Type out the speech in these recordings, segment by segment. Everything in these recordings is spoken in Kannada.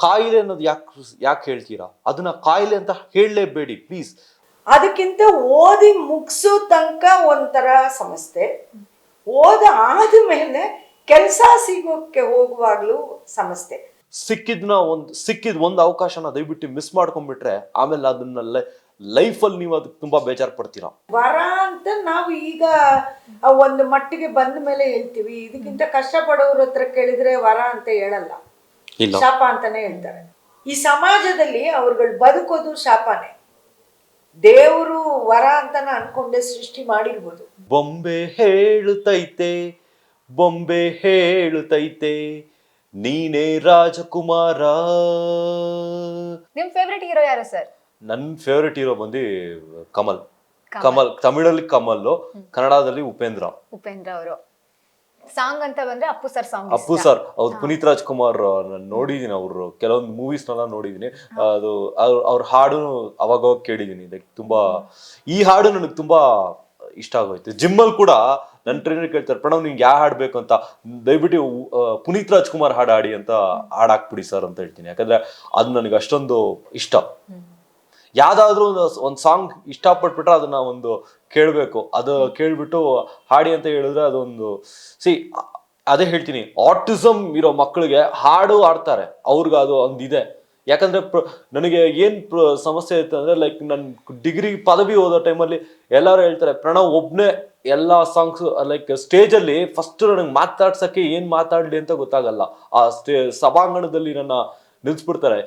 ಕಾಯಿಲೆ ಅನ್ನೋದು ಯಾಕೆ ಹೇಳ್ತೀರಾ? ಅದನ್ನ ಕಾಯಿಲೆ ಅಂತ ಹೇಳಲೇಬೇಡಿ ಪ್ಲೀಸ್. ಅದಕ್ಕಿಂತ ಓದಿ ಮುಗಿಸೋ ತನಕ ಒಂಥರ ಸಮಸ್ಯೆ, ಆದ್ಮೇಲೆ ಕೆಲಸ ಸಿಗೋಕ್ಕೆ ಹೋಗುವಾಗ್ಲೂ ಸಮಸ್ಯೆ. ಸಿಕ್ಕಿದ್ ಒಂದು ಅವಕಾಶನ ದಯವಿಟ್ಟು ಮಿಸ್ ಮಾಡ್ಕೊಂಡ್ಬಿಟ್ರೆ ಆಮೇಲೆ ಅದನ್ನ ಲೈಫಲ್ಲಿ ನೀವು ಅದಕ್ಕೆ ತುಂಬಾ ಬೇಜಾರು ಪಡ್ತೀರಾ. ವರ ಅಂತ ನಾವು ಈಗ ಒಂದು ಮಟ್ಟಿಗೆ ಬಂದ ಮೇಲೆ ಹೇಳ್ತೀವಿ. ಇದಕ್ಕಿಂತ ಕಷ್ಟಪಡೋರ ಹತ್ರ ಕೇಳಿದ್ರೆ ವರ ಅಂತ ಹೇಳಲ್ಲ, ಶಾಪ ಅಂತಾನೆ ಹೇಳ್ತಾರೆ. ಈ ಸಮಾಜದಲ್ಲಿ ಅವ್ರುಗಳು ಬದುಕೋದು ಶಾಪನೇ. ದೇವರು ವರ ಅಂತಾನೆ ಅನ್ಕೊಂಡೆ ಸೃಷ್ಟಿ ಮಾಡಿರ್ಬೋದು. ಬೊಂಬೆ ಹೇಳುತ್ತೈತೆ, ಬೊಂಬೆ ಹೇಳುತ್ತೈತೆ, ನೀನೇ ರಾಜಕುಮಾರ. ನಿಮ್ ಫೇವ್ರೆಟ್ ಹೀರೋ ಯಾರು ಸರ್? ನನ್ನ ಫೇವ್ರೆಟ್ ಹೀರೋ ಬಂದು ಕಮಲ್. ತಮಿಳಲ್ಲಿ ಕಮಲ್, ಕನ್ನಡದಲ್ಲಿ ಉಪೇಂದ್ರ ಅವರು. ಸಾಂಗ್ ಅಂತ ಬಂದ್ರೆ ಅಪ್ಪು ಸರ್ ಅವ್ರು ಪುನೀತ್ ರಾಜ್ಕುಮಾರ್ ನಾನು ನೋಡಿದೀನಿ, ಅವ್ರು ಕೆಲವೊಂದು ಮೂವೀಸ್ನೆಲ್ಲ ನೋಡಿದೀನಿ. ಅದು ಅವ್ರ ಹಾಡು ಅವಾಗ ಕೇಳಿದೀನಿ. ಲೈಕ್ ತುಂಬಾ ಈ ಹಾಡು ನನಗೆ ತುಂಬಾ ಇಷ್ಟ ಆಗೋಯ್ತು. ಜಿಮ್ಮಲ್ಲಿ ಕೂಡ ನನ್ನ ಟ್ರೈನರ್ ಕೇಳ್ತಾರೆ, ಪ್ರಣವ್ ನಿಂಗೆ ಯಾವ ಹಾಡು ಬೇಕು ಅಂತ, ದಯವಿಟ್ಟು ಪುನೀತ್ ರಾಜ್ಕುಮಾರ್ ಹಾಡು ಹಾಡಿ ಅಂತ ಹಾಡಾಕ್ಬಿಡಿ ಸರ್ ಅಂತ ಹೇಳ್ತೀನಿ. ಯಾಕಂದ್ರೆ ಅದು ನನಗೆ ಅಷ್ಟೊಂದು ಇಷ್ಟ. ಯಾವ್ದಾದ್ರು ಒಂದು ಸಾಂಗ್ ಇಷ್ಟಪಟ್ಬಿಟ್ರೆ ಅದನ್ನ ಒಂದು ಕೇಳಬೇಕು. ಅದು ಕೇಳ್ಬಿಟ್ಟು ಹಾಡಿ ಅಂತ ಹೇಳಿದ್ರೆ ಅದೊಂದು ಅದೇ ಹೇಳ್ತೀನಿ, ಆಟಿಸಮ್ ಇರೋ ಮಕ್ಕಳಿಗೆ ಹಾಡು ಆಡ್ತಾರೆ, ಅವ್ರಿಗೆ ಅದು ಒಂದಿದೆ. ಯಾಕಂದ್ರೆ ನನಗೆ ಏನ್ ಸಮಸ್ಯೆ ಇತ್ತು ಅಂದ್ರೆ, ಲೈಕ್ ನನ್ ಡಿಗ್ರಿ ಪದವಿ ಓದೋ ಟೈಮಲ್ಲಿ ಎಲ್ಲರೂ ಹೇಳ್ತಾರೆ, ಪ್ರಣವ್ ಒಬ್ನೇ ಎಲ್ಲಾ ಸಾಂಗ್ಸ್ ಲೈಕ್ ಸ್ಟೇಜ್ ಅಲ್ಲಿ ಫಸ್ಟ್ ನನಗೆ ಮಾತಾಡ್ಸಕ್ಕೆ ಏನ್ ಮಾತಾಡ್ಲಿ ಅಂತ ಗೊತ್ತಾಗಲ್ಲ. ಆ ಸಭಾಂಗಣದಲ್ಲಿ ನನ್ನ ನಿಲ್ಸ್ಬಿಡ್ತಾರೆ.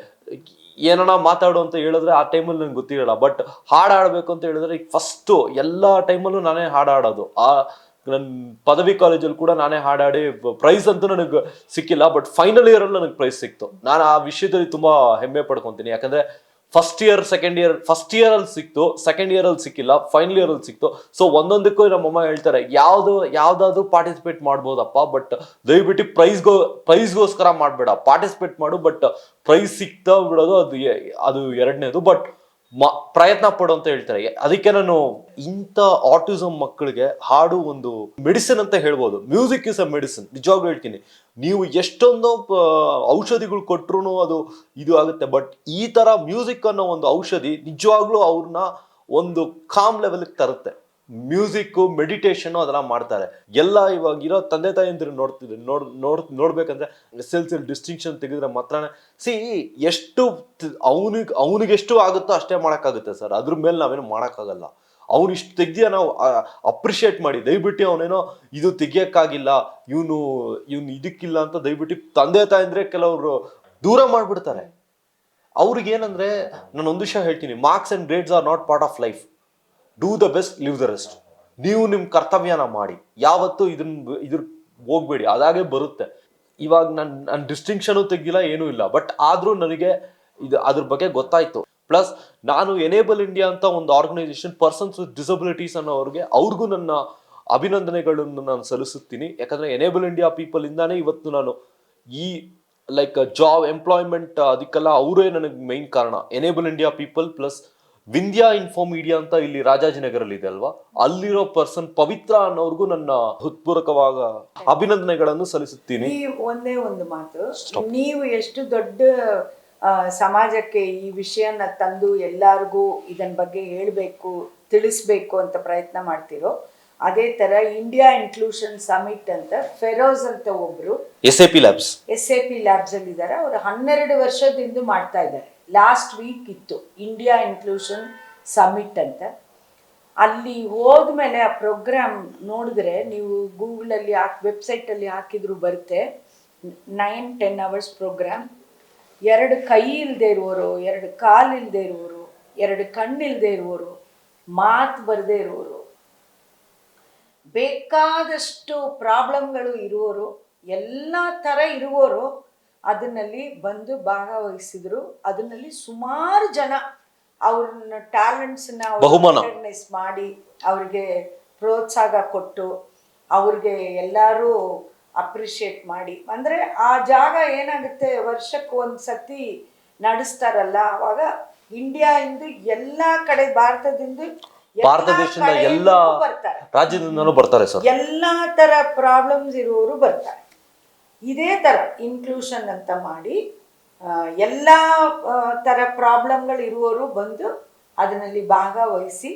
ಏನನ್ನ ಮಾತಾಡು ಅಂತ ಹೇಳಿದ್ರೆ ಆ ಟೈಮಲ್ಲಿ ನನ್ಗೆ ಗೊತ್ತಿರಲ್ಲ. ಬಟ್ ಹಾಡಾಡ್ಬೇಕು ಅಂತ ಹೇಳಿದ್ರೆ ಈಗ ಫಸ್ಟ್ ಎಲ್ಲಾ ಟೈಮಲ್ಲೂ ನಾನೇ ಹಾಡಾಡೋದು. ನನ್ನ ಪದವಿ ಕಾಲೇಜಲ್ಲಿ ಕೂಡ ನಾನೇ ಹಾಡಾಡಿ ಪ್ರೈಸ್ ಅಂತೂ ನನಗೆ ಸಿಕ್ಕಿಲ್ಲ, ಬಟ್ ಫೈನಲ್ ಇಯರ್ ಅಲ್ಲಿ ನನಗೆ ಪ್ರೈಸ್ ಸಿಕ್ತು. ನಾನು ಆ ವಿಷಯದಲ್ಲಿ ತುಂಬಾ ಹೆಮ್ಮೆ ಪಡ್ಕೊಂತೀನಿ. ಯಾಕಂದ್ರೆ ಫಸ್ಟ್ ಇಯರ್ ಅಲ್ಲಿ ಸಿಕ್ತು, ಸೆಕೆಂಡ್ ಇಯರ್ ಅಲ್ಲಿ ಸಿಕ್ಕಿಲ್ಲ, ಫೈನಲ್ ಇಯರ್ ಅಲ್ಲಿ ಸಿಕ್ತು. ಸೊ ಒಂದೊಂದಕ್ಕೂ ನಮ್ಮಮ್ಮ ಹೇಳ್ತಾರೆ, ಯಾವ್ದಾದ್ರು ಪಾರ್ಟಿಸಿಪೇಟ್ ಮಾಡ್ಬೋದಪ್ಪ, ಬಟ್ ದಯವಿಟ್ಟು ಪ್ರೈಸ್ಗೋಸ್ಕರ ಮಾಡ್ಬೇಡ, ಪಾರ್ಟಿಸಿಪೇಟ್ ಮಾಡು, ಬಟ್ ಪ್ರೈಸ್ ಸಿಕ್ತಾ ಬಿಡೋದು ಅದು ಎರಡನೇದು. ಬಟ್ ಪ್ರಯತ್ನ ಪಡು ಅಂತ ಹೇಳ್ತಾರೆ. ಅದಕ್ಕೆ ನಾನು ಇಂಥ ಆಟಿಸಮ್ ಮಕ್ಕಳಿಗೆ ಹಾಡು ಒಂದು ಮೆಡಿಸಿನ್ ಅಂತ ಹೇಳ್ಬೋದು. Music is a medicine. ನಿಜವಾಗ್ಲೂ ಹೇಳ್ತೀನಿ, ನೀವು ಎಷ್ಟೊಂದು ಔಷಧಿಗಳು ಕೊಟ್ರು ಅದು ಇದು ಆಗುತ್ತೆ, ಬಟ್ ಈ ತರ ಮ್ಯೂಸಿಕ್ ಅನ್ನೋ ಒಂದು ಔಷಧಿ ನಿಜವಾಗ್ಲೂ ಅವ್ರನ್ನ ಒಂದು ಕಾಮ್ ಲೆವೆಲ್ಗೆ ತರುತ್ತೆ. ಮ್ಯೂಸಿಕ್, ಮೆಡಿಟೇಷನ್ ಅದೆಲ್ಲ ಮಾಡ್ತಾರೆ. ಎಲ್ಲ ಇವಾಗ ಇರೋ ತಂದೆ ತಾಯಿಯಂದ್ರೆ ನೋಡ್ಬೇಕಂದ್ರೆ SSLC ಡಿಸ್ಟಿಂಕ್ಷನ್ ತೆಗೆದ್ರೆ ಮಾತ್ರನೇ ಎಷ್ಟು ಅವನಿಗೆ ಎಷ್ಟು ಆಗುತ್ತೋ ಅಷ್ಟೇ ಮಾಡಕ್ಕಾಗುತ್ತೆ ಸರ್. ಅದ್ರ ಮೇಲೆ ನಾವೇನು ಮಾಡಕ್ಕಾಗಲ್ಲ. ಅವ್ನು ಇಷ್ಟು ತೆಗ್ದಿಯ ನಾವು ಅಪ್ರಿಷಿಯೇಟ್ ಮಾಡಿ, ದಯವಿಟ್ಟು ಅವನೇನೋ ಇದು ತೆಗಿಯಕ್ಕಾಗಿಲ್ಲ, ಇವನು ಇದಕ್ಕಿಲ್ಲ ಅಂತ ದಯವಿಟ್ಟು ತಂದೆ ತಾಯಿ ಕೆಲವರು ದೂರ ಮಾಡ್ಬಿಡ್ತಾರೆ. ಅವ್ರಿಗೇನಂದ್ರೆ ನಾನು ಒಂದು ವಿಷಯ ಹೇಳ್ತೀನಿ, marks and grades are not part of life. Do the best, live the rest. ನೀವು ನಿಮ್ ಕರ್ತವ್ಯನ ಮಾಡಿ, ಯಾವತ್ತೂ ಇದ್ರ ಹೋಗ್ಬೇಡಿ, ಅದಾಗೆ ಬರುತ್ತೆ. ಇವಾಗ ನಾನು ಡಿಸ್ಟಿಂಕ್ಷನ್ ತೆಗ್ದಿಲ್ಲ, ಏನೂ ಇಲ್ಲ, ಬಟ್ ಆದ್ರೂ ನನಗೆ ಅದ್ರ ಬಗ್ಗೆ ಗೊತ್ತಾಯ್ತು. ಪ್ಲಸ್ ನಾನು ಎನೇಬಲ್ ಇಂಡಿಯಾ ಅಂತ ಒಂದು ಆರ್ಗನೈಸೇಷನ್, ಪರ್ಸನ್ಸ್ ವಿತ್ ಡಿಸಬಿಲಿಟೀಸ್ ಅವ್ರಿಗೂ ನನ್ನ ಅಭಿನಂದನೆಗಳನ್ನು ನಾನು ಸಲ್ಲಿಸುತ್ತೀನಿ. ಯಾಕಂದ್ರೆ ಎನೇಬಲ್ ಇಂಡಿಯಾ ಪೀಪಲ್ ಇಂದಾನೇ ಇವತ್ತು ನಾನು ಈ ಲೈಕ್ ಜಾಬ್, ಎಂಪ್ಲಾಯ್ಮೆಂಟ್, ಅದಕ್ಕೆಲ್ಲ ಅವರೇ ನನಗೆ ಮೈನ್ ಕಾರಣ. Enable India people plus Vindhya info media ಅಂತ ಇಲ್ಲಿ ರಾಜಾಜಿನಗರಲ್ಲಿ ಇದೆ ಅಲ್ವಾ, ಅಲ್ಲಿರೋ ಪರ್ಸನ್ ಪವಿತ್ರ ಅನ್ನೋರ್ಗೂ ನನ್ನ ಹೃತ್ಪೂರ್ವಕವಾದ ಅಭಿನಂದನೆಗಳನ್ನು ಸಲ್ಲಿಸುತ್ತೀನಿ. ಒಂದೇ ಒಂದು ಮಾತು, ನೀವು ಎಷ್ಟು ದೊಡ್ಡ ಸಮಾಜಕ್ಕೆ ಈ ವಿಷಯನ ತಂದು ಎಲ್ಲಾರ್ಗೂ ಇದನ್ ಬಗ್ಗೆ ಹೇಳ್ಬೇಕು, ತಿಳಿಸ್ಬೇಕು ಅಂತ ಪ್ರಯತ್ನ ಮಾಡ್ತಿರೋ, ಅದೇ ತರ ಇಂಡಿಯಾ ಇನ್ಕ್ಲೂಷನ್ ಸಮಿಟ್ ಅಂತ ಫೆರೋಸ್ ಅಂತ ಒಬ್ರು SAP ಲ್ಯಾಬ್ಸ್ ಅಲ್ಲಿ ಇದ್ದಾರೆ. ಅವರು 12 ವರ್ಷದಿಂದ ಮಾಡ್ತಾ ಇದ್ದಾರೆ. ಲಾಸ್ಟ್ ವೀಕ್ ಇತ್ತು ಇಂಡಿಯಾ ಇನ್ಕ್ಲೂಷನ್ ಸಮಿಟ್ ಅಂತ. ಅಲ್ಲಿ ಹೋದ್ಮೇಲೆ ಆ ಪ್ರೋಗ್ರಾಮ್ ನೋಡಿದ್ರೆ, ನೀವು ಗೂಗಲಲ್ಲಿ ವೆಬ್ಸೈಟಲ್ಲಿ ಹಾಕಿದ್ರು ಬರುತ್ತೆ. 9-10 hours ಪ್ರೋಗ್ರಾಮ್. 2 ಕೈ ಇಲ್ಲದೆ ಇರುವವರು, 2 ಕಾಲು ಇಲ್ಲದೆ ಇರುವವರು, 2 ಕಣ್ಣಿಲ್ಲದೆ ಇರುವವರು, ಮಾತು ಬರದೇ ಇರುವವರು, ಬೇಕಾದಷ್ಟು ಪ್ರಾಬ್ಲಮ್ಗಳು ಇರುವವರು, ಎಲ್ಲ ಥರ ಇರುವವರು ಅದನ್ನಲ್ಲಿ ಬಂದು ಭಾಗವಹಿಸಿದ್ರು. ಅದನ್ನಲ್ಲಿ ಸುಮಾರು ಜನ ಅವ್ರನ್ನ ಟ್ಯಾಲೆಂಟ್ಸ್ನ ರೆಕಗ್ನೈಸ್ ಮಾಡಿ, ಅವ್ರಿಗೆ ಪ್ರೋತ್ಸಾಹ ಕೊಟ್ಟು, ಅವ್ರಿಗೆ ಎಲ್ಲರೂ ಅಪ್ರಿಷಿಯೇಟ್ ಮಾಡಿ. ಅಂದರೆ ಆ ಜಾಗ ಏನಾಗುತ್ತೆ, ವರ್ಷಕ್ಕೆ ಒಂದು ಸತಿ ನಡೆಸ್ತಾರಲ್ಲ, ಅವಾಗ ಇಂಡಿಯಾದಿಂದ ಎಲ್ಲ ಕಡೆ, ಭಾರತದಿಂದ ಎಲ್ಲ ರಾಜ್ಯದಿಂದನೂ ಬರ್ತಾರೆ ಸರ್. ಎಲ್ಲಾ ತರ ಪ್ರಾಬ್ಲಮ್ಸ್ ಇರುವವರು ಬರ್ತಾರೆ. ಇದೇ ತರ ಇನ್ಕ್ಲೂಷನ್ ಅಂತ ಮಾಡಿ ಎಲ್ಲ ಥರ ಪ್ರಾಬ್ಲಮ್ಗಳು ಇರುವವರು ಬಂದು ಅದರಲ್ಲಿ ಭಾಗವಹಿಸಿ.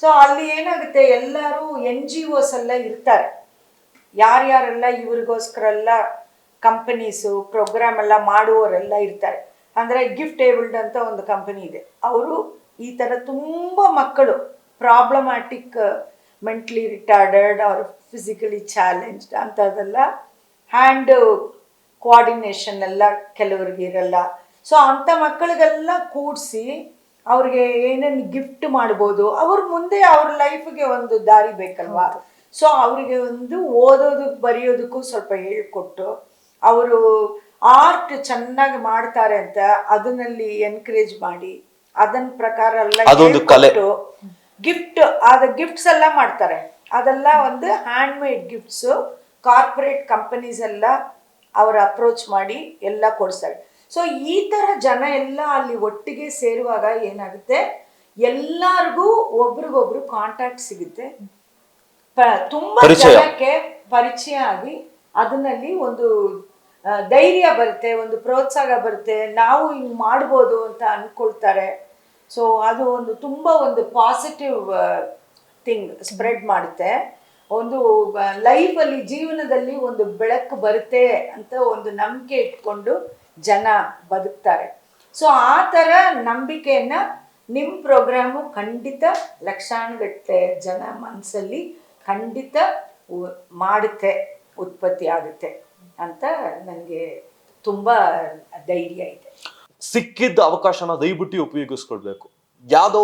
ಸೊ ಅಲ್ಲಿ ಏನಾಗುತ್ತೆ, ಎಲ್ಲರೂ NGOs ಎಲ್ಲ ಇರ್ತಾರೆ, ಯಾರ್ಯಾರೆಲ್ಲ ಇವ್ರಿಗೋಸ್ಕರ ಎಲ್ಲ ಕಂಪನೀಸು ಪ್ರೋಗ್ರಾಮ್ ಎಲ್ಲ ಮಾಡುವವರೆಲ್ಲ ಇರ್ತಾರೆ. ಅಂದರೆ ಗಿಫ್ಟ್ ಏಬಲ್ಡ್ ಅಂತ ಒಂದು ಕಂಪನಿ ಇದೆ, ಅವರು ಈ ಥರ ತುಂಬ ಮಕ್ಕಳು ಪ್ರಾಬ್ಲಮ್ಯಾಟಿಕ್, ಮೆಂಟ್ಲಿ ರಿಟಾರ್ಡೆಡ್ ಅವ್ರ ಫಿಸಿಕಲಿ ಚಾಲೆಂಜ್ಡ್ ಅಂಥದ್ದೆಲ್ಲ ಹ್ಯಾಂಡ್ ಕೋಆರ್ಡಿನೇಷನ್ ಎಲ್ಲ ಕೆಲವ್ರಿಗೆ ಇರಲ್ಲ. ಸೊ ಅಂಥ ಮಕ್ಕಳಿಗೆಲ್ಲ ಕೂಡಿಸಿ ಅವ್ರಿಗೆ ಏನೇನು ಗಿಫ್ಟ್ ಮಾಡ್ಬೋದು, ಅವ್ರ ಮುಂದೆ ಅವ್ರ ಲೈಫ್ಗೆ ಒಂದು ದಾರಿ ಬೇಕಲ್ವಾ. ಸೊ ಅವರಿಗೆ ಒಂದು ಓದೋದಕ್ಕೆ ಬರೆಯೋದಕ್ಕೂ ಸ್ವಲ್ಪ ಹೇಳ್ಕೊಟ್ಟು, ಅವರು ಆರ್ಟ್ ಚೆನ್ನಾಗಿ ಮಾಡ್ತಾರೆ ಅಂತ ಅದನ್ನಲ್ಲಿ ಎನ್ಕರೇಜ್ ಮಾಡಿ, ಅದನ್ನ ಪ್ರಕಾರ ಎಲ್ಲ ಹೇಳ್ಕೊಟ್ಟು ಗಿಫ್ಟ್ ಗಿಫ್ಟ್ಸ್ ಎಲ್ಲ ಮಾಡ್ತಾರೆ. ಅದೆಲ್ಲ ಒಂದು hand made gifts corporate companies ಎಲ್ಲ ಅವ್ರು ಅಪ್ರೋಚ್ ಮಾಡಿ ಎಲ್ಲ ಕೊಡಿಸ್ತಾರೆ. ಸೊ ಈ ಥರ ಜನ ಎಲ್ಲ ಅಲ್ಲಿ ಒಟ್ಟಿಗೆ ಸೇರುವಾಗ ಏನಾಗುತ್ತೆ, ಎಲ್ಲರಿಗೂ ಒಬ್ರಿಗೊಬ್ರು ಕಾಂಟ್ಯಾಕ್ಟ್ ಸಿಗುತ್ತೆ, ತುಂಬ ಜನಕ್ಕೆ ಪರಿಚಯ ಆಗಿ ಅದನ್ನಲ್ಲಿ ಒಂದು ಧೈರ್ಯ ಬರುತ್ತೆ, ಒಂದು ಪ್ರೋತ್ಸಾಹ ಬರುತ್ತೆ, ನಾವು ಹಿಂಗೆ ಮಾಡ್ಬೋದು ಅಂತ ಅಂದ್ಕೊಳ್ತಾರೆ. ಸೊ ಅದು ಒಂದು ತುಂಬ ಒಂದು ಪಾಸಿಟಿವ್ ಥಿಂಗ್ ಸ್ಪ್ರೆಡ್ ಮಾಡುತ್ತೆ. ಒಂದು ಲೈಫಲ್ಲಿ ಜೀವನದಲ್ಲಿ ಒಂದು ಬೆಳಕು ಬರುತ್ತೆ ಅಂತ ಒಂದು ನಂಬಿಕೆ ಇಟ್ಕೊಂಡು ಜನ ಬದುಕ್ತಾರೆ. ಸೊ ಆ ಥರ ನಂಬಿಕೆಯನ್ನು ನಿಮ್ಮ ಪ್ರೋಗ್ರಾಮು ಖಂಡಿತ ಲಕ್ಷಾನುಗಟ್ಟಲೆ ಜನ ಮನಸ್ಸಲ್ಲಿ ಖಂಡಿತ ಮಾಡುತ್ತೆ, ಉತ್ಪತ್ತಿ ಆಗುತ್ತೆ ಅಂತ ನನಗೆ ತುಂಬ ಧೈರ್ಯ ಇದೆ. ಸಿಕ್ಕಿದ್ದ ಅವಕಾಶನ ದಯವಿಟ್ಟು ಉಪಯೋಗಿಸ್ಕೊಳ್ಬೇಕು. ಯಾವುದೋ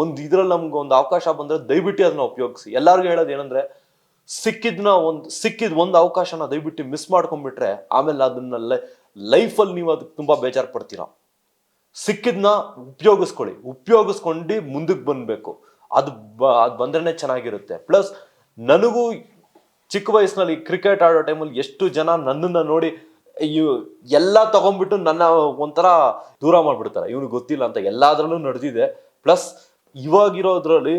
ಒಂದು ಇದ್ರಲ್ಲಿ ನಮ್ಗೆ ಒಂದು ಅವಕಾಶ ಬಂದ್ರೆ ದಯವಿಟ್ಟು ಅದನ್ನ ಉಪಯೋಗಿಸಿ. ಎಲ್ಲರಿಗೂ ಹೇಳೋದು ಏನಂದ್ರೆ, ಸಿಕ್ಕಿದ ಒಂದು ಅವಕಾಶನ ದಯವಿಟ್ಟು ಮಿಸ್ ಮಾಡ್ಕೊಂಡ್ಬಿಟ್ರೆ ಆಮೇಲೆ ಅದನ್ನ ಲೈಫಲ್ಲಿ ನೀವು ಅದಕ್ಕೆ ತುಂಬಾ ಬೇಜಾರು ಪಡ್ತೀರಾ. ಸಿಕ್ಕಿದ್ನ ಉಪಯೋಗಿಸ್ಕೊಂಡು ಮುಂದಕ್ಕೆ ಬಂದ್ಬೇಕು. ಅದು ಬಂದ್ರೇನೆ ಚೆನ್ನಾಗಿರುತ್ತೆ. ಪ್ಲಸ್ ನನಗೂ ಚಿಕ್ಕ ವಯಸ್ಸಿನಲ್ಲಿ ಕ್ರಿಕೆಟ್ ಆಡೋ ಟೈಮಲ್ಲಿ ಎಷ್ಟು ಜನ ನನ್ನನ್ನು ನೋಡಿ ಎಲ್ಲ ತಗೊಂಡ್ಬಿಟ್ಟು ನನ್ನ ಒಂಥರ ದೂರ ಮಾಡ್ಬಿಡ್ತಾರೆ, ಇವನಿಗೆ ಗೊತ್ತಿಲ್ಲ ಅಂತ. ಎಲ್ಲಾದ್ರಲ್ಲೂ ನಡೆದಿದೆ. ಪ್ಲಸ್ ಇವಾಗಿರೋದ್ರಲ್ಲಿ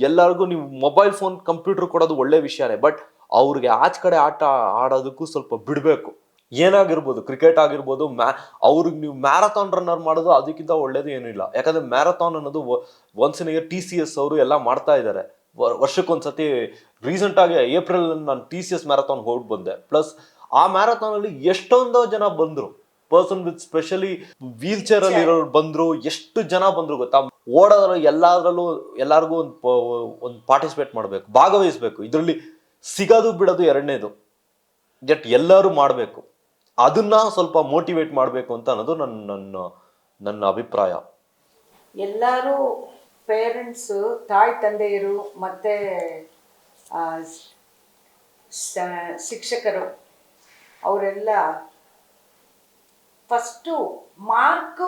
ಎಲ್ಲರಿಗೂ ನೀವು ಮೊಬೈಲ್ ಫೋನ್ ಕಂಪ್ಯೂಟರ್ ಕೊಡೋದು ಒಳ್ಳೆ ವಿಷಯನೇ, ಬಟ್ ಅವ್ರಿಗೆ ಆಚ ಕಡೆ ಆಟ ಆಡೋದಕ್ಕೂ ಸ್ವಲ್ಪ ಬಿಡಬೇಕು. ಏನಾಗಿರ್ಬೋದು, ಕ್ರಿಕೆಟ್ ಆಗಿರ್ಬೋದು, ಅವ್ರಿಗೆ ನೀವು ಮ್ಯಾರಥಾನ್ ರನ್ನರ್ ಮಾಡೋದು ಅದಕ್ಕಿಂತ ಒಳ್ಳೇದು ಏನೂ ಇಲ್ಲ. ಯಾಕಂದ್ರೆ ಮ್ಯಾರಥಾನ್ ಅನ್ನೋದು ಒನ್ಸ್ ಇನ್ ಇಯರ್ TCS ಅವರು ಎಲ್ಲ ಮಾಡ್ತಾ ಇದ್ದಾರೆ ವರ್ಷಕ್ಕೊಂದ್ಸತಿ. ರೀಸೆಂಟ್ ಆಗಿ ಏಪ್ರಿಲ್ ನಾನು TCS ಮ್ಯಾರಥಾನ್ ಹೋಗಿ ಬಂದೆ. ಪ್ಲಸ್ ಆ ಮ್ಯಾರಥಾನ್ ಅಲ್ಲಿ ಎಷ್ಟೊಂದೋ ಜನ ಬಂದ್ರು, person with specially wheel chair ಅಲ್ಲಿ ಇರೋರು ಬಂದ್ರು, ಎಷ್ಟು ಜನ ಬಂದ್ರು ಗೊತ್ತಾ. ಓಡೋದ್ರಲ್ಲಿ ಎಲ್ಲಾರ್ಗೂ ಒಂದು ಪಾರ್ಟಿಸಿಪೇಟ್ ಮಾಡ್ಬೇಕು, ಭಾಗವಹಿಸ್ಬೇಕು. ಇದರಲ್ಲಿ ಸಿಗೋದು ಬಿಡೋದು ಎರಡನೇದು, ಎಲ್ಲರೂ ಮಾಡಬೇಕು. ಅದನ್ನ ಸ್ವಲ್ಪ ಮೋಟಿವೇಟ್ ಮಾಡಬೇಕು ಅಂತ ಅನ್ನೋದು ನನ್ನ ಅಭಿಪ್ರಾಯ. ಎಲ್ಲರೂ ಪೇರೆಂಟ್ಸು, ತಾಯಿ ತಂದೆಯರು ಮತ್ತೆ ಶಿಕ್ಷಕರು ಅವರೆಲ್ಲ ಫಸ್ಟು ಮಾರ್ಕ್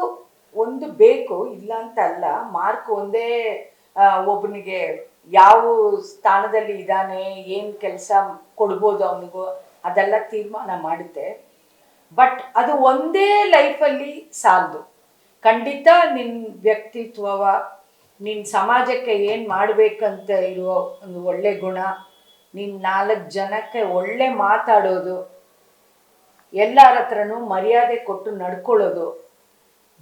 ಒಂದು ಬೇಕು, ಇಲ್ಲ ಅಂತ ಅಲ್ಲ. ಮಾರ್ಕ್ ಒಂದೇ ಒಬ್ಬನಿಗೆ ಯಾವ ಸ್ಥಾನದಲ್ಲಿ ಇದ್ದಾನೆ, ಏನು ಕೆಲಸ ಕೊಡ್ಬೋದು ಅವನಿಗೂ, ಅದೆಲ್ಲ ತೀರ್ಮಾನ ಮಾಡುತ್ತೆ. ಬಟ್ ಅದು ಒಂದೇ ಲೈಫಲ್ಲಿ ಸಾಲದು. ಖಂಡಿತ ನಿನ್ನ ವ್ಯಕ್ತಿತ್ವವ, ನಿನ್ನ ಸಮಾಜಕ್ಕೆ ಏನು ಮಾಡಬೇಕಂತ ಇರೋ ಒಂದು ಒಳ್ಳೆ ಗುಣ, ನೀನು 4 ಜನಕ್ಕೆ ಒಳ್ಳೆ ಮಾತಾಡೋದು, ಎಲ್ಲರ ಹತ್ರನೂ ಮರ್ಯಾದೆ ಕೊಟ್ಟು ನಡ್ಕೊಳ್ಳೋದು,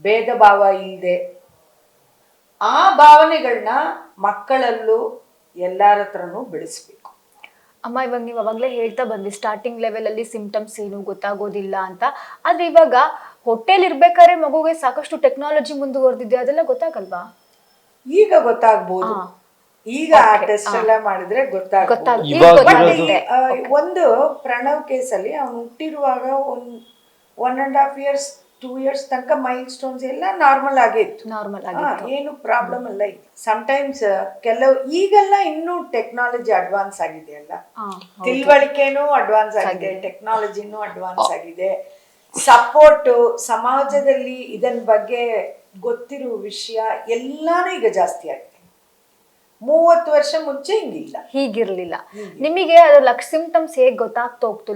ಭೇದ ಭಾವ ಇಲ್ಲದೆ, ಆ ಭಾವನೆಗಳನ್ನ ಮಕ್ಕಳಲ್ಲೂ ಎಲ್ಲರ ಹತ್ರನೂ ಬೆಳೆಸ್ಬೇಕು. ಅಮ್ಮ, ಇವಾಗ ನೀವು ಅವಾಗಲೇ ಹೇಳ್ತಾ ಬಂದ್ವಿ ಸ್ಟಾರ್ಟಿಂಗ್ ಲೆವೆಲಲ್ಲಿ ಸಿಂಪ್ಟಮ್ಸ್ ಏನು ಗೊತ್ತಾಗೋದಿಲ್ಲ ಅಂತ. ಆದ್ರೆ ಇವಾಗ ಹೊಟ್ಟೆಲಿ ಇರ್ಬೇಕಾದ್ರೆ ಮಗುಗೆ ಸಾಕಷ್ಟು ಟೆಕ್ನಾಲಜಿ ಮುಂದುವರೆದಿದೆ, ಅದೆಲ್ಲ ಗೊತ್ತಾಗಲ್ವಾ? ಈಗ ಗೊತ್ತಾಗ್ಬೋದು. ಈಗ ಆ ಟೆಸ್ಟ್ ಎಲ್ಲ ಮಾಡಿದ್ರೆ ಗೊತ್ತಾಗುತ್ತೆ. ಒಂದು ಪ್ರಣವ್ ಕೇಸಲ್ಲಿ ಅವನು ಹುಟ್ಟಿರುವಾಗ 1.5 years 2 years ತನಕ ಮೈಲ್ ಸ್ಟೋನ್ಸ್ ಎಲ್ಲ ನಾರ್ಮಲ್ ಆಗೇ ಇತ್ತು, ಏನು ಪ್ರಾಬ್ಲಮ್ ಎಲ್ಲ ಇತ್ತು. ಸಮಟೈಮ್ಸ್ ಈಗೆಲ್ಲ ಇನ್ನೂ ಟೆಕ್ನಾಲಜಿ ಅಡ್ವಾನ್ಸ್ ಆಗಿದೆ ಅಲ್ಲ, ತಿಳುವಳಿಕೆನೂ ಅಡ್ವಾನ್ಸ್ ಆಗಿದೆ, ಟೆಕ್ನಾಲಜಿನೂ ಅಡ್ವಾನ್ಸ್ ಆಗಿದೆ. ಸಪೋರ್ಟು ಸಮಾಜದಲ್ಲಿ ಇದನ್ ಬಗ್ಗೆ ಗೊತ್ತಿರೋ ವಿಷಯ ಎಲ್ಲಾನು ಈಗ ಜಾಸ್ತಿ ಆಗಿದೆ. 30 ವರ್ಷ ಮುಂಚೆ ಹೀಗಿರ್ಲಿಲ್ಲ. ನಿಮಗೆ ಅದು ಸಿಂಪ್ಟಮ್ಸ್ ಹೇಗೆ ಗೊತ್ತಾಗ್ತಾ ಹೋಗ್ತು?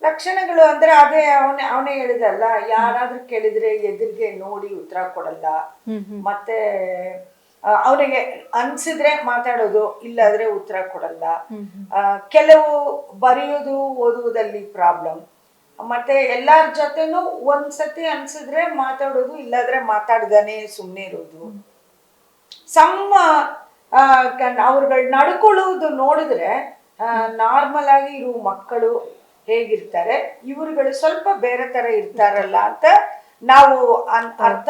ಲಕ್ಷಣಗಳು ಅಂದ್ರೆ ಅದೇ ಅವನೇ ಹೇಳಿದಲ್ಲ, ಯಾರಾದ್ರೂ ಕೇಳಿದ್ರೆ ಎದುರಿಗೆ ನೋಡಿ ಉತ್ತರ ಕೊಡಲ್ಲ, ಮತ್ತೆ ಅವನಿಗೆ ಅನ್ಸಿದ್ರೆ ಮಾತಾಡೋದು, ಇಲ್ಲಾದ್ರೆ ಉತ್ತರ ಕೊಡಲ್ಲ. ಕೆಲವು ಬರೆಯೋದು ಓದುವುದಲ್ಲಿ ಪ್ರಾಬ್ಲಮ್, ಮತ್ತೆ ಎಲ್ಲಾರ ಜೊತೆನೂ ಒಂದ್ಸತಿ ಅನ್ಸಿದ್ರೆ ಮಾತಾಡೋದು, ಇಲ್ಲಾದ್ರೆ ಮಾತಾಡ್ದಾನೆ ಸುಮ್ಮನೆ ಇರೋದು. ಸಮ್ಮ ಅವ್ರುಗಳು ನಡ್ಕೊಳ್ಳೋದು ನೋಡಿದ್ರೆ ನಾರ್ಮಲ್ ಆಗಿ ಇರೋ ಮಕ್ಕಳು ಹೇಗಿರ್ತಾರೆ, ಇವ್ರುಗಳು ಸ್ವಲ್ಪ ಬೇರೆ ತರ ಇರ್ತಾರಲ್ಲ ಅಂತ ನಾವು ಅರ್ಥ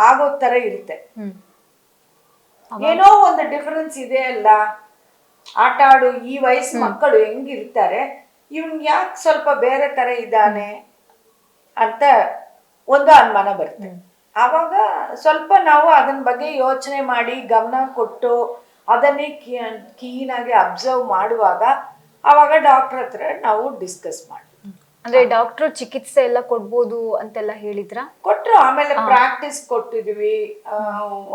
ಆಗೋ ತರ ಇರುತ್ತೆ. ಏನೋ ಒಂದು ಡಿಫರೆನ್ಸ್ ಇದೆ ಅಲ್ಲ, ಆಟ ಆಡು ಈ ವಯಸ್ಸು ಮಕ್ಕಳು ಹೆಂಗಿರ್ತಾರೆ, ಇವನ್ ಯಾಕೆ ಸ್ವಲ್ಪ ಬೇರೆ ತರ ಇದ್ದಾನೆ ಅಂತ ಒಂದು ಅನುಮಾನ ಬರುತ್ತೆ. ಆವಾಗ ಸ್ವಲ್ಪ ನಾವು ಅದನ್ನ ಬಗ್ಗೆ ಯೋಚನೆ ಮಾಡಿ ಗಮನ ಕೊಟ್ಟು ಅದನ್ನೇ ಕ್ಲೀನಾಗಿ ಅಬ್ಸರ್ವ್ ಮಾಡುವಾಗ ಆವಾಗ ಡಾಕ್ಟರ್ ಹತ್ರ ನಾವು ಡಿಸ್ಕಸ್ ಮಾಡಿ. ಅಂದ್ರೆ ಡಾಕ್ಟರ್ ಚಿಕಿತ್ಸೆ ಎಲ್ಲ ಕೊಡ್ಬೋದು ಅಂತೆಲ್ಲ ಹೇಳಿದ್ರ? ಕೊಟ್ರು. ಆಮೇಲೆ ಪ್ರಾಕ್ಟೀಸ್ ಕೊಟ್ಟಿದ್ವಿ,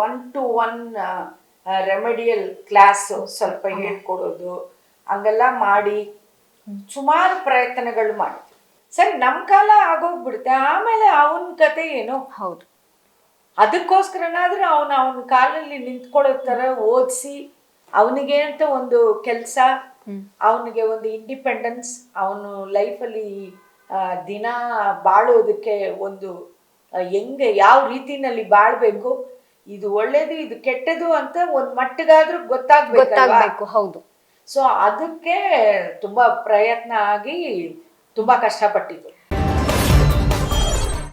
1-to-1 ರೆಮಿಡಿಯಲ್ ಕ್ಲಾಸ್ ಸ್ವಲ್ಪ ಹೇಳ್ಕೊಡೋದು, ಹಂಗೆಲ್ಲ ಮಾಡಿ ಸುಮಾರು ಪ್ರಯತ್ನಗಳು ಮಾಡಿದ್ವಿ. ಸರಿ, ನಮ್ ಕಾಲ ಆಗೋಗ್ಬಿಡುತ್ತೆ, ಆಮೇಲೆ ಅವನ ಕತೆ ಏನು. ಹೌದು, ಅದಕ್ಕೋಸ್ಕರನಾದ್ರೂ ಅವನ ಕಾಲಲ್ಲಿ ನಿಂತ್ಕೊಳ್ಳೋ ತರ ಓದಿಸಿ, ಅವನಿಗೆ ಅಂತ ಒಂದು ಕೆಲಸ, ಅವನಿಗೆ ಒಂದು ಇಂಡಿಪೆಂಡೆನ್ಸ್, ಅವನು ಲೈಫಲ್ಲಿ ದಿನ ಬಾಳೋದಕ್ಕೆ ಒಂದು ಹೆಂಗೆ ಯಾವ ರೀತಿನಲ್ಲಿ ಬಾಳ್ಬೇಕು, ಇದು ಒಳ್ಳೇದು ಇದು ಕೆಟ್ಟದು ಅಂತ ಒಂದ್ ಮಟ್ಟಿಗಾದ್ರೂ ಗೊತ್ತಾಗ್ಬೇಕು. ಹೌದು. ಸೊ ಅದಕ್ಕೆ ತುಂಬಾ ಪ್ರಯತ್ನ ಆಗಿ ತುಂಬಾ ಕಷ್ಟಪಟ್ಟಿದ್ದು.